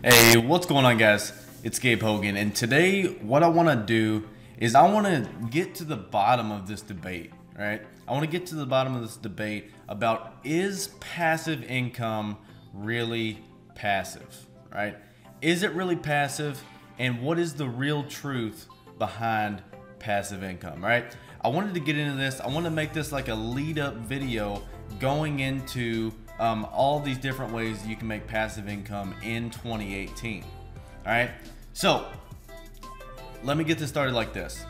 Hey, what's going on, guys? It's Gabe Hogan, and today what I want to do is I want to get to the bottom of this debate, right? I want to get to the bottom of this debate about, is passive income really passive, right? Is it really passive, and what is the real truth behind passive income, right? I wanted to get into this. I want to make this like a lead up video going into all these different ways you can make passive income in 2018. All right, so let me get this started like this.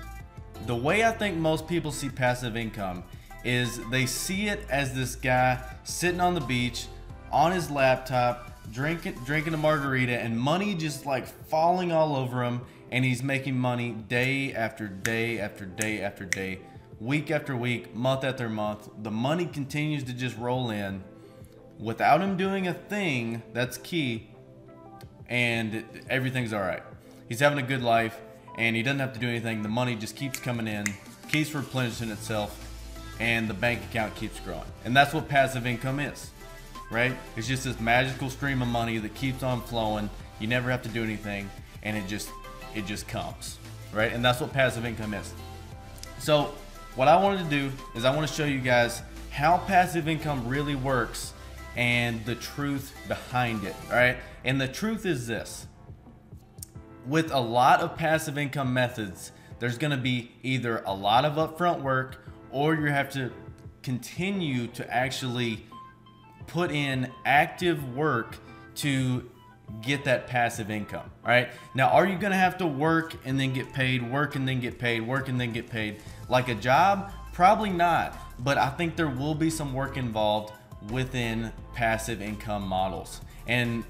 The way I think most people see passive income is they see it as this guy sitting on the beach on his laptop drinking a margarita and money just like falling all over him, and he's making money day after day after day after day, week after week, month after month. The money continues to just roll in without him doing a thing that's key, and everything's all right. He's having a good life and he doesn't have to do anything. The money just keeps coming in, keeps replenishing itself, and the bank account keeps growing. And that's what passive income is, right? It's just this magical stream of money that keeps on flowing. You never have to do anything, and it just comes, right? And that's what passive income is. So what I wanted to do is I want to show you guys how passive income really works and the truth behind it, all right? And the truth is this: with a lot of passive income methods, there's gonna be either a lot of upfront work, or you have to continue to actually put in active work to get that passive income, all right? Now, are you gonna have to work and then get paid, work and then get paid, work and then get paid like a job? Probably not, but I think there will be some work involved within passive income models. And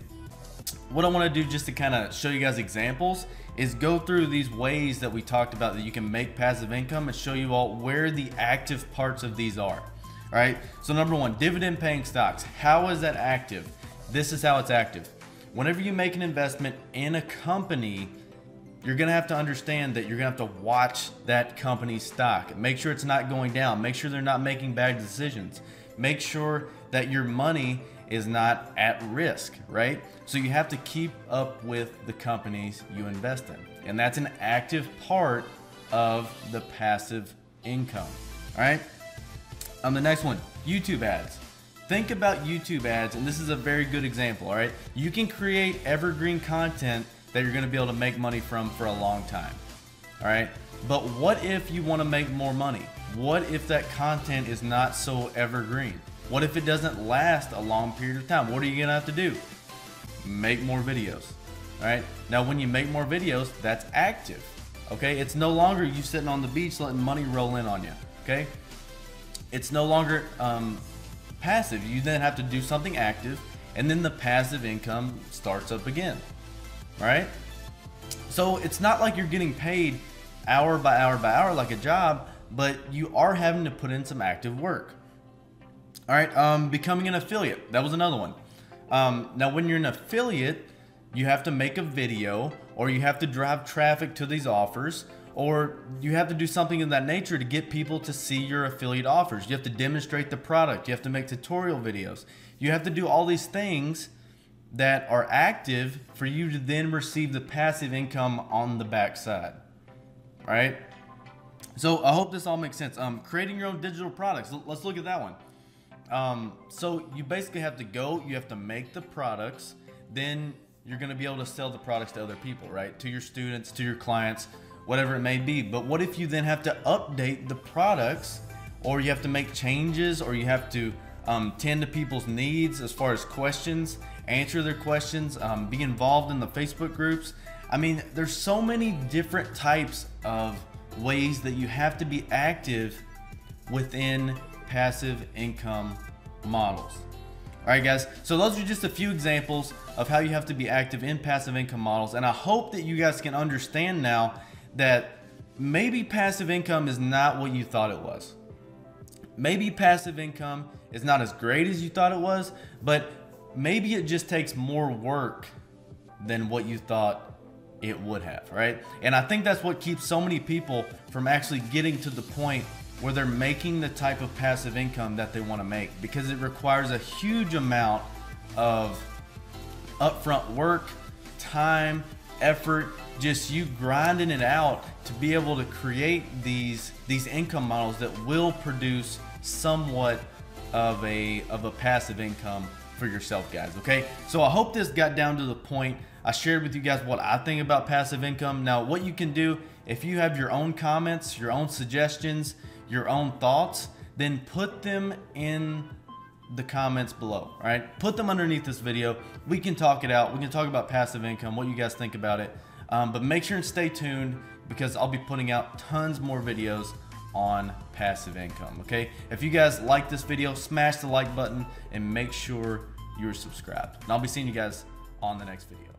what I want to do, just to kind of show you guys examples, is go through these ways that we talked about that you can make passive income and show you all where the active parts of these are. All right, so number one, dividend paying stocks. How is that active? This is how it's active. Whenever you make an investment in a company, you're gonna have to understand that you're gonna have to watch that company's stock. Make sure it's not going down. Make sure they're not making bad decisions. Make sure that your money is not at risk, right? So you have to keep up with the companies you invest in. And that's an active part of the passive income, all right? The next one, YouTube ads. Think about YouTube ads, and this is a very good example, all right? You can create evergreen content that you're gonna be able to make money from for a long time, all right? But what if you wanna make more money? What if that content is not so evergreen? What if it doesn't last a long period of time? What are you gonna have to do? Make more videos, all right? Now, when you make more videos, that's active, okay? It's no longer you sitting on the beach letting money roll in on you, okay? It's no longer passive. You then have to do something active, and then the passive income starts up again, all right? So it's not like you're getting paid hour by hour by hour like a job, but you are having to put in some active work. All right, becoming an affiliate. That was another one. Now, when you're an affiliate, you have to make a video, or you have to drive traffic to these offers, or you have to do something of that nature to get people to see your affiliate offers. You have to demonstrate the product. You have to make tutorial videos. You have to do all these things that are active for you to then receive the passive income on the backside, right? So I hope this all makes sense. Creating your own digital products. Let's look at that one. So you basically have to go, you have to make the products, then you're going to be able to sell the products to other people, right? To your students, to your clients, whatever it may be. But what if you then have to update the products, or you have to make changes, or you have to tend to people's needs as far as questions, answer their questions, be involved in the Facebook groups? I mean, there's so many different types of ways that you have to be active within passive income models. All right, guys, so those are just a few examples of how you have to be active in passive income models, and I hope that you guys can understand now that maybe passive income is not what you thought it was. Maybe passive income is not as great as you thought it was, but maybe it just takes more work than what you thought it would have, right? And I think that's what keeps so many people from actually getting to the point where they're making the type of passive income that they want to make, because it requires a huge amount of upfront work time, effort, just you grinding it out to be able to create these income models that will produce somewhat of a passive income for yourself, guys. Okay, so I hope this got down to the point. I shared with you guys what I think about passive income. Now, what you can do, if you have your own comments, your own suggestions, your own thoughts, then put them in the comments below. All right, put them underneath this video. We can talk it out. We can talk about passive income, what you guys think about it. But make sure and stay tuned, because I'll be putting out tons more videos on passive income. Okay, if you guys like this video, smash the like button and make sure you're subscribed. And I'll be seeing you guys on the next video.